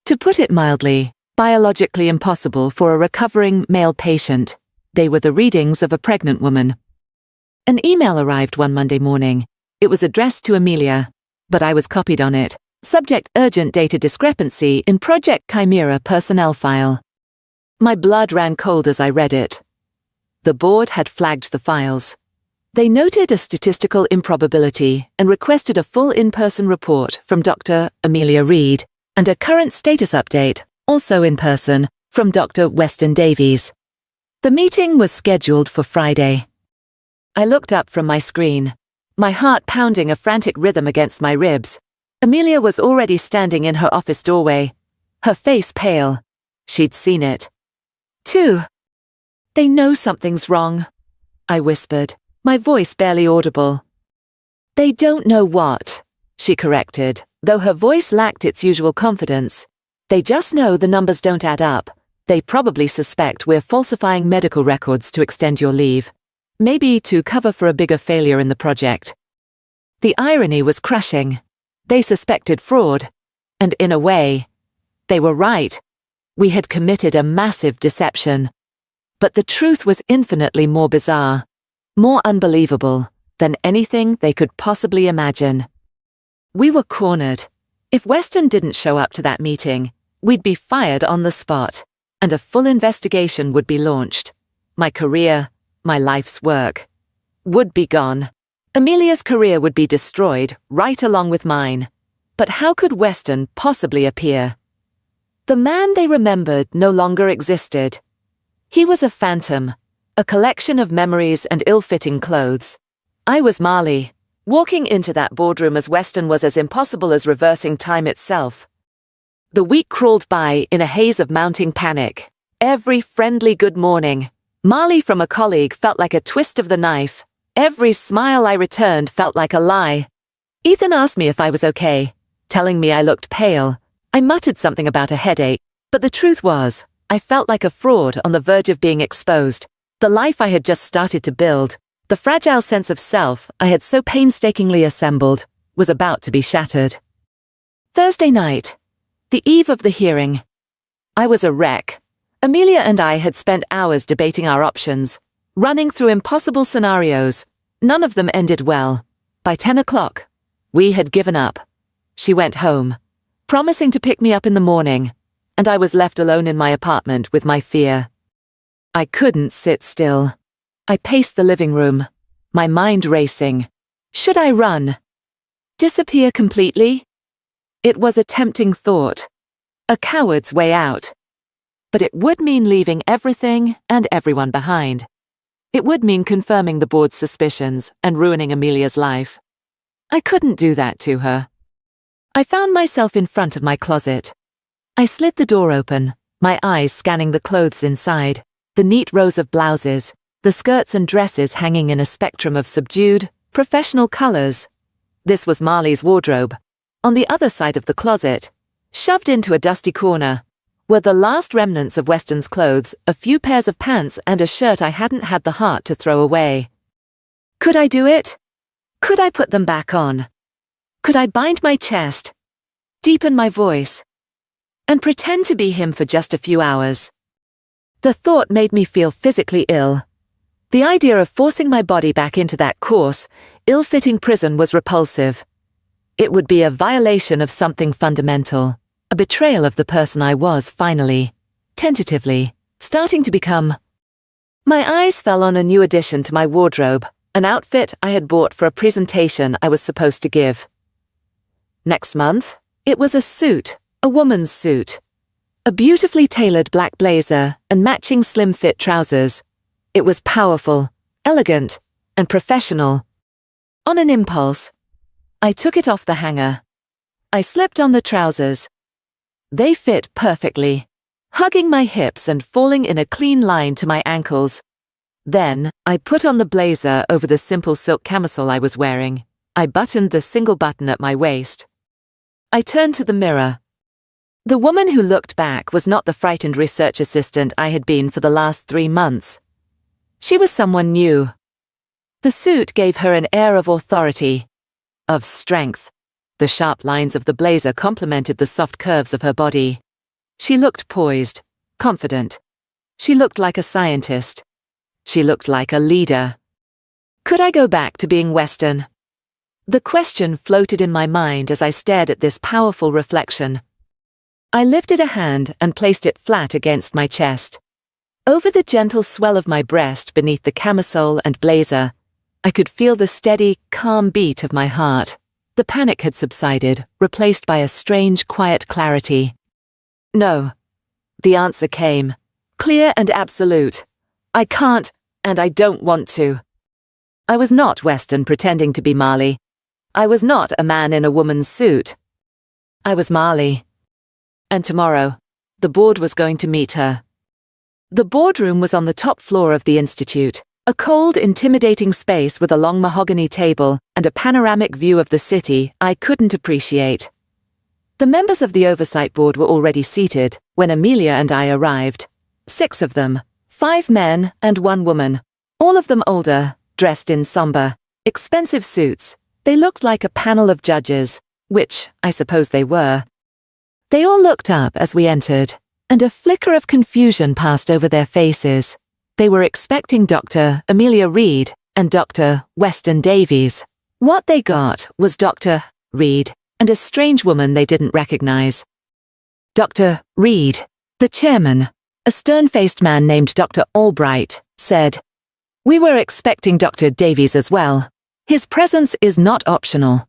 to put it mildly, biologically impossible for a recovering male patient. They were the readings of a pregnant woman. An email arrived one Monday morning. It was addressed to Amelia, but I was copied on it. Subject: urgent data discrepancy in Project Chimera personnel file. My blood ran cold as I read it. The board had flagged the files. They noted a statistical improbability and requested a full in-person report from Dr. Amelia Reed and a current status update, also in person, from Dr. Weston Davies. The meeting was scheduled for Friday. I looked up from my screen, my heart pounding a frantic rhythm against my ribs. Amelia was already standing in her office doorway, her face pale. She'd seen it. Too. They know something's wrong, I whispered, my voice barely audible. They don't know what, she corrected, though her voice lacked its usual confidence. They just know the numbers don't add up. They probably suspect we're falsifying medical records to extend your leave. Maybe to cover for a bigger failure in the project. The irony was crushing. They suspected fraud. And in a way, they were right. We had committed a massive deception. But the truth was infinitely more bizarre, more unbelievable than anything they could possibly imagine. We were cornered. If Weston didn't show up to that meeting, we'd be fired on the spot, and a full investigation would be launched. My career, my life's work, would be gone. Amelia's career would be destroyed right along with mine. But how could Weston possibly appear? The man they remembered no longer existed. He was a phantom, a collection of memories and ill-fitting clothes. I was Marley. Walking into that boardroom as Weston was as impossible as reversing time itself. The week crawled by in a haze of mounting panic. Every friendly good morning, Marley from a colleague felt like a twist of the knife. Every smile I returned felt like a lie. Ethan asked me if I was okay, telling me I looked pale. I muttered something about a headache, but the truth was, I felt like a fraud on the verge of being exposed. The life I had just started to build, the fragile sense of self I had so painstakingly assembled, was about to be shattered. Thursday night, the eve of the hearing. I was a wreck. Amelia and I had spent hours debating our options, running through impossible scenarios. None of them ended well. By 10 o'clock, we had given up. She went home, promising to pick me up in the morning, and I was left alone in my apartment with my fear. I couldn't sit still. I paced the living room, my mind racing. Should I run? Disappear completely? It was a tempting thought, a coward's way out. But it would mean leaving everything and everyone behind. It would mean confirming the board's suspicions and ruining Amelia's life. I couldn't do that to her. I found myself in front of my closet. I slid the door open, my eyes scanning the clothes inside, the neat rows of blouses, the skirts and dresses hanging in a spectrum of subdued, professional colors. This was Marley's wardrobe. On the other side of the closet, shoved into a dusty corner, were the last remnants of Weston's clothes, a few pairs of pants and a shirt I hadn't had the heart to throw away. Could I do it? Could I put them back on? Could I bind my chest, deepen my voice, and pretend to be him for just a few hours? The thought made me feel physically ill. The idea of forcing my body back into that coarse, ill-fitting prison was repulsive. It would be a violation of something fundamental, a betrayal of the person I was finally, tentatively, starting to become. My eyes fell on a new addition to my wardrobe, an outfit I had bought for a presentation I was supposed to give. Next month, it was a suit, a woman's suit. A beautifully tailored black blazer and matching slim-fit trousers. It was powerful, elegant, and professional. On an impulse, I took it off the hanger. I slipped on the trousers. They fit perfectly, hugging my hips and falling in a clean line to my ankles. Then, I put on the blazer over the simple silk camisole I was wearing. I buttoned the single button at my waist. I turned to the mirror. The woman who looked back was not the frightened research assistant I had been for the last 3 months. She was someone new. The suit gave her an air of authority, of strength. The sharp lines of the blazer complemented the soft curves of her body. She looked poised, confident. She looked like a scientist. She looked like a leader. Could I go back to being Weston? The question floated in my mind as I stared at this powerful reflection. I lifted a hand and placed it flat against my chest. Over the gentle swell of my breast beneath the camisole and blazer, I could feel the steady, calm beat of my heart. The panic had subsided, replaced by a strange, quiet clarity. No. The answer came, clear and absolute. I can't, and I don't want to. I was not Weston pretending to be Marley. I was not a man in a woman's suit. I was Marley. And tomorrow, the board was going to meet her. The boardroom was on the top floor of the institute, a cold, intimidating space with a long mahogany table and a panoramic view of the city I couldn't appreciate. The members of the oversight board were already seated when Amelia and I arrived. 6 of them, 5 men and 1 woman, all of them older, dressed in somber, expensive suits. They looked like a panel of judges, which I suppose they were. They all looked up as we entered, and a flicker of confusion passed over their faces. They were expecting Dr. Amelia Reed and Dr. Weston Davies. What they got was Dr. Reed and a strange woman they didn't recognize. Dr. Reed, the chairman, a stern-faced man named Dr. Albright, said, "We were expecting Dr. Davies as well. His presence is not optional."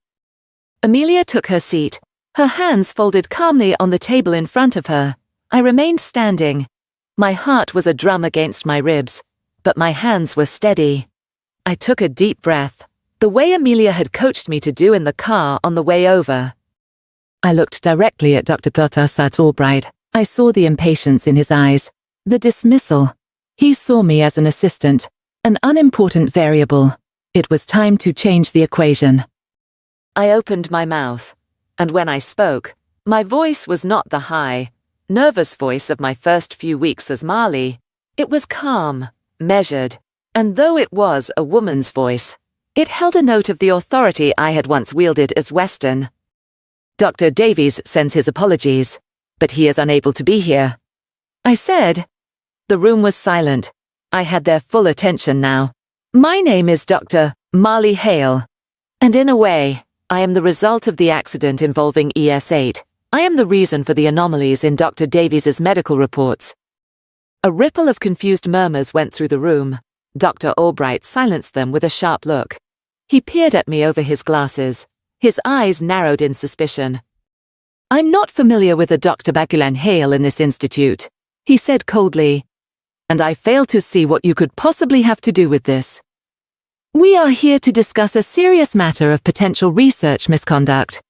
Amelia took her seat, her hands folded calmly on the table in front of her. I remained standing. My heart was a drum against my ribs, but my hands were steady. I took a deep breath, the way Amelia had coached me to do in the car on the way over. I looked directly at Dr. Gotthard Albright. I saw the impatience in his eyes, the dismissal. He saw me as an assistant, an unimportant variable. It was time to change the equation. I opened my mouth, and when I spoke, my voice was not the high, nervous voice of my first few weeks as Marley. It was calm, measured, and though it was a woman's voice, it held a note of the authority I had once wielded as Weston. Dr. Davies sends his apologies, but he is unable to be here, I said. The room was silent. I had their full attention now. My name is Dr. Marley Hale, and in a way, I am the result of the accident involving ES8. I am the reason for the anomalies in Dr. Davies's medical reports. A ripple of confused murmurs went through the room. Dr. Albright silenced them with a sharp look. He peered at me over his glasses. His eyes narrowed in suspicion. I'm not familiar with a Dr. Bagulan Hale in this institute, he said coldly, and I fail to see what you could possibly have to do with this. We are here to discuss a serious matter of potential research misconduct.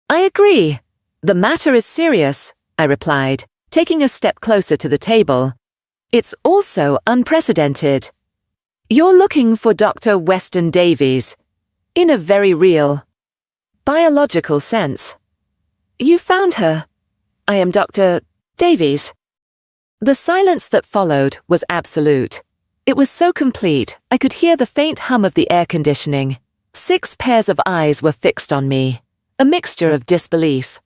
I agree. The matter is serious, I replied, taking a step closer to the table. It's also unprecedented. You're looking for Dr. Weston Davies, in a very real, biological sense. You found her. I am Dr. Davies. The silence that followed was absolute. It was so complete, I could hear the faint hum of the air conditioning. 6 pairs of eyes were fixed on me, a mixture of disbelief,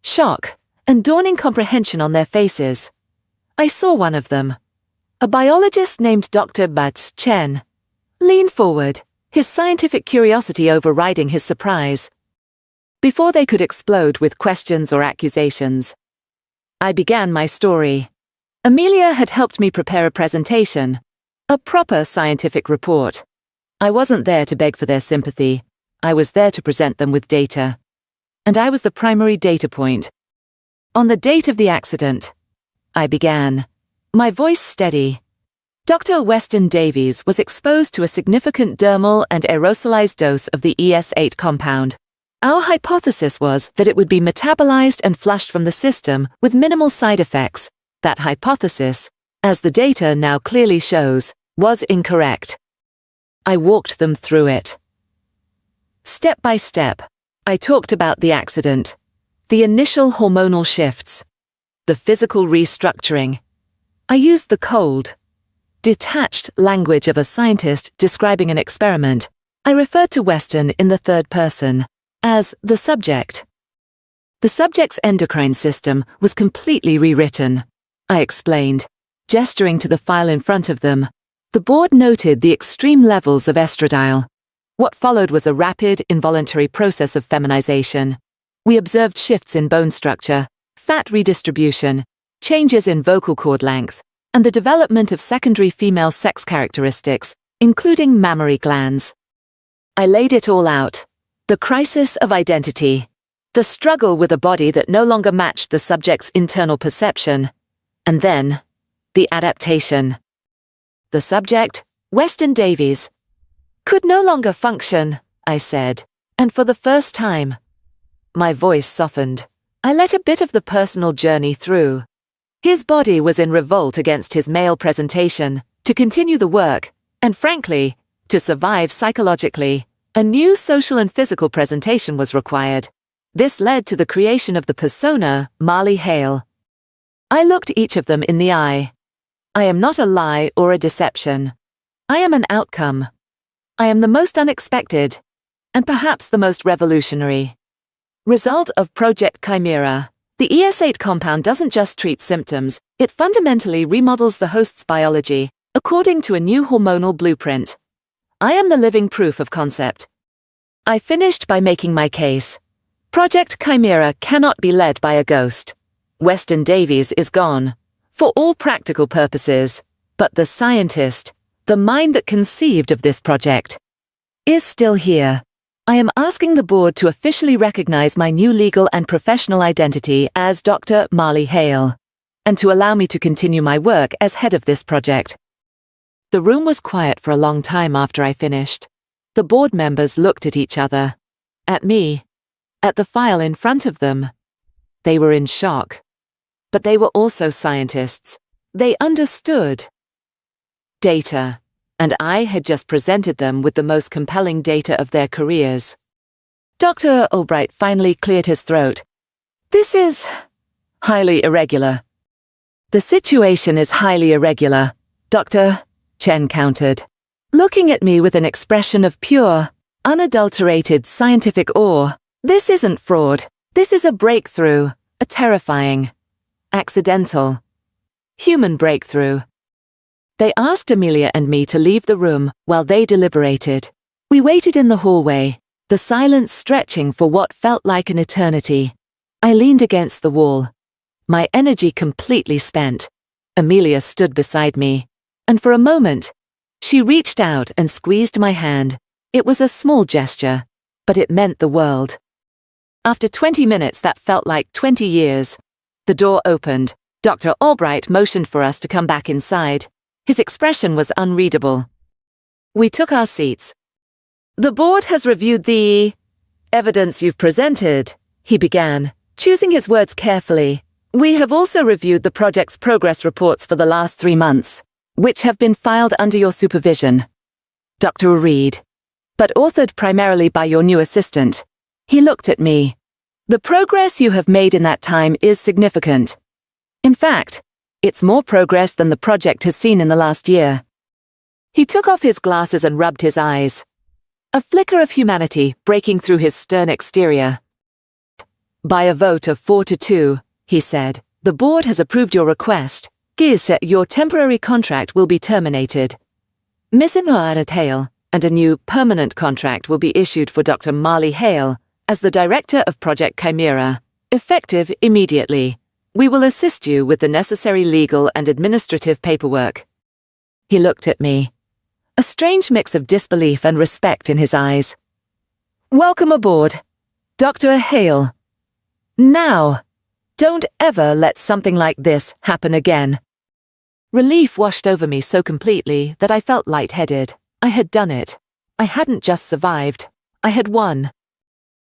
shock, and dawning comprehension on their faces. I saw one of them, a biologist named Dr. Bats Chen, lean forward, his scientific curiosity overriding his surprise. Before they could explode with questions or accusations, I began my story. Amelia had helped me prepare a presentation, a proper scientific report. I wasn't there to beg for their sympathy. I was there to present them with data. And I was the primary data point. On the date of the accident, I began, my voice steady. Dr. Weston Davies was exposed to a significant dermal and aerosolized dose of the ES8 compound. Our hypothesis was that it would be metabolized and flushed from the system with minimal side effects. That hypothesis, as the data now clearly shows, was incorrect. I walked them through it. Step by step, I talked about the accident, the initial hormonal shifts, the physical restructuring. I used the cold, detached language of a scientist describing an experiment. I referred to Weston in the third person, as the subject. The subject's endocrine system was completely rewritten, I explained, gesturing to the file in front of them. The board noted the extreme levels of estradiol. What followed was a rapid, involuntary process of feminization. We observed shifts in bone structure, fat redistribution, changes in vocal cord length, and the development of secondary female sex characteristics, including mammary glands. I laid it all out. The crisis of identity, the struggle with a body that no longer matched the subject's internal perception, and then, the adaptation. The subject, Weston Davies, could no longer function, I said, and for the first time, my voice softened. I let a bit of the personal journey through. His body was in revolt against his male presentation. To continue the work, and frankly, to survive psychologically, a new social and physical presentation was required. This led to the creation of the persona, Marley Hale. I looked each of them in the eye. I am not a lie or a deception. I am an outcome. I am the most unexpected, and perhaps the most revolutionary. Result of Project Chimera. The ES8 compound doesn't just treat symptoms, it fundamentally remodels the host's biology, according to a new hormonal blueprint. I am the living proof of concept. I finished by making my case. Project Chimera cannot be led by a ghost. Weston Davies is gone, for all practical purposes, but the scientist, the mind that conceived of this project, is still here. I am asking the board to officially recognize my new legal and professional identity as Dr. Marley Hale, and to allow me to continue my work as head of this project. The room was quiet for a long time after I finished. The board members looked at each other, at me, at the file in front of them. They were in shock. But they were also scientists. They understood data, and I had just presented them with the most compelling data of their careers. Dr. Albright finally cleared his throat. This is highly irregular. The situation is highly irregular, Dr. Chen countered, looking at me with an expression of pure, unadulterated scientific awe. This isn't fraud. This is a breakthrough, a terrifying, accidental, human breakthrough. They asked Amelia and me to leave the room while they deliberated. We waited in the hallway, the silence stretching for what felt like an eternity. I leaned against the wall, my energy completely spent. Amelia stood beside me, and for a moment, she reached out and squeezed my hand. It was a small gesture, but it meant the world. After 20 minutes that felt like 20 years, the door opened. Dr. Albright motioned for us to come back inside. His expression was unreadable. We took our seats. The board has reviewed the evidence you've presented, he began, choosing his words carefully. We have also reviewed the project's progress reports for the last 3 months, which have been filed under your supervision. Dr. Reed, but authored primarily by your new assistant. He looked at me. The progress you have made in that time is significant. In fact, it's more progress than the project has seen in the last year. He took off his glasses and rubbed his eyes. A flicker of humanity breaking through his stern exterior. By a vote of 4-2, he said, the board has approved your request. Your temporary contract will be terminated. Miss Imran Hale, and a new permanent contract will be issued for Dr. Marley Hale as the Director of Project Chimera, effective immediately. We will assist you with the necessary legal and administrative paperwork. He looked at me, a strange mix of disbelief and respect in his eyes. Welcome aboard, Dr. Hale. Now, don't ever let something like this happen again. Relief washed over me so completely that I felt lightheaded. I had done it. I hadn't just survived. I had won.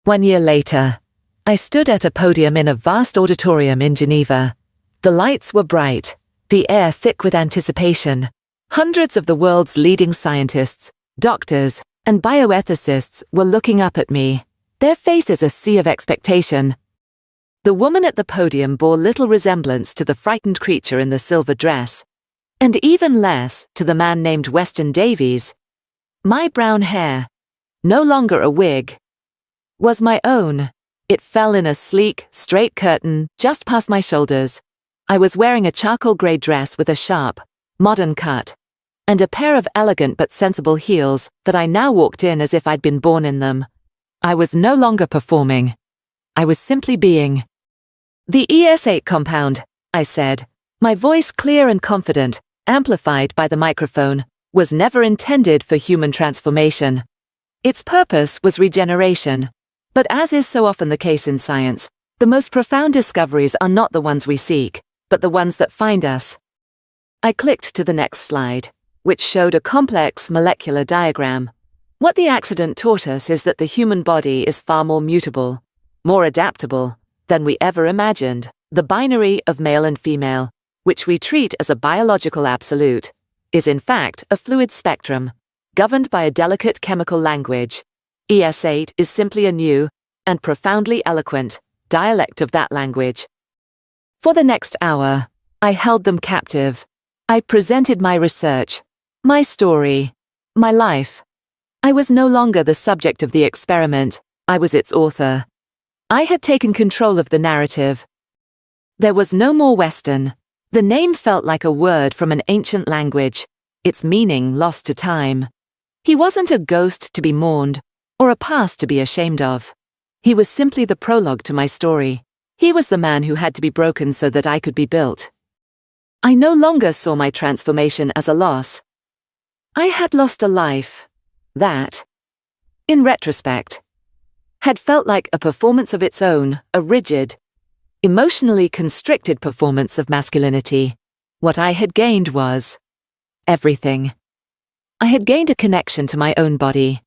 1 year later, I stood at a podium in a vast auditorium in Geneva. The lights were bright, the air thick with anticipation. Hundreds of the world's leading scientists, doctors, and bioethicists were looking up at me, their faces a sea of expectation. The woman at the podium bore little resemblance to the frightened creature in the silver dress, and even less to the man named Weston Davies. My brown hair, no longer a wig, was my own. It fell in a sleek, straight curtain just past my shoulders. I was wearing a charcoal grey dress with a sharp, modern cut, and a pair of elegant but sensible heels that I now walked in as if I'd been born in them. I was no longer performing. I was simply being. The ES8 compound, I said, my voice clear and confident, amplified by the microphone, was never intended for human transformation. Its purpose was regeneration. But as is so often the case in science, the most profound discoveries are not the ones we seek, but the ones that find us. I clicked to the next slide, which showed a complex molecular diagram. What the accident taught us is that the human body is far more mutable, more adaptable, than we ever imagined. The binary of male and female, which we treat as a biological absolute, is in fact a fluid spectrum, governed by a delicate chemical language. ES8 is simply a new, and profoundly eloquent, dialect of that language. For the next hour, I held them captive. I presented my research, my story, my life. I was no longer the subject of the experiment, I was its author. I had taken control of the narrative. There was no more Western. The name felt like a word from an ancient language, its meaning lost to time. He wasn't a ghost to be mourned, or a past to be ashamed of. He was simply the prologue to my story. He was the man who had to be broken so that I could be built. I no longer saw my transformation as a loss. I had lost a life that, in retrospect, had felt like a performance of its own, a rigid, emotionally constricted performance of masculinity. What I had gained was everything. I had gained a connection to my own body,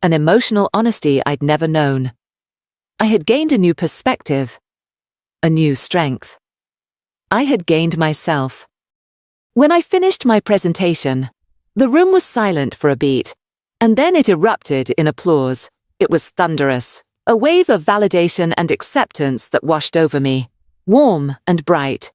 an emotional honesty I'd never known. I had gained a new perspective, a new strength. I had gained myself. When I finished my presentation, the room was silent for a beat, and then it erupted in applause. It was thunderous, a wave of validation and acceptance that washed over me, warm and bright.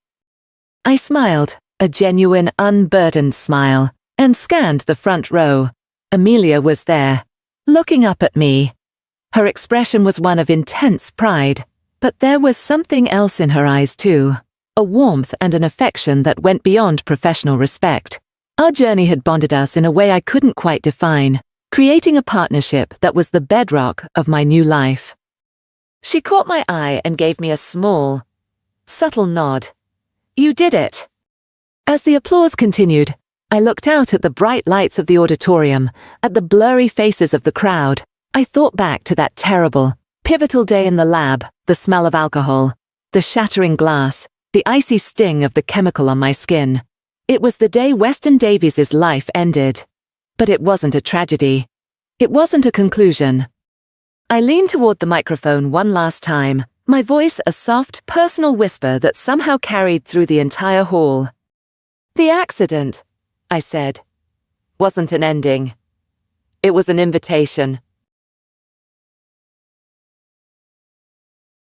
I smiled, a genuine, unburdened smile, and scanned the front row. Amelia was there, looking up at me. Her expression was one of intense pride, but there was something else in her eyes too, a warmth and an affection that went beyond professional respect. Our journey had bonded us in a way I couldn't quite define, creating a partnership that was the bedrock of my new life. She caught my eye and gave me a small, subtle nod. "You did it." As the applause continued, I looked out at the bright lights of the auditorium, at the blurry faces of the crowd. I thought back to that terrible, pivotal day in the lab, the smell of alcohol, the shattering glass, the icy sting of the chemical on my skin. It was the day Weston Davies's life ended. But it wasn't a tragedy. It wasn't a conclusion. I leaned toward the microphone one last time, my voice a soft, personal whisper that somehow carried through the entire hall. "The accident," I said, "wasn't an ending. It was an invitation."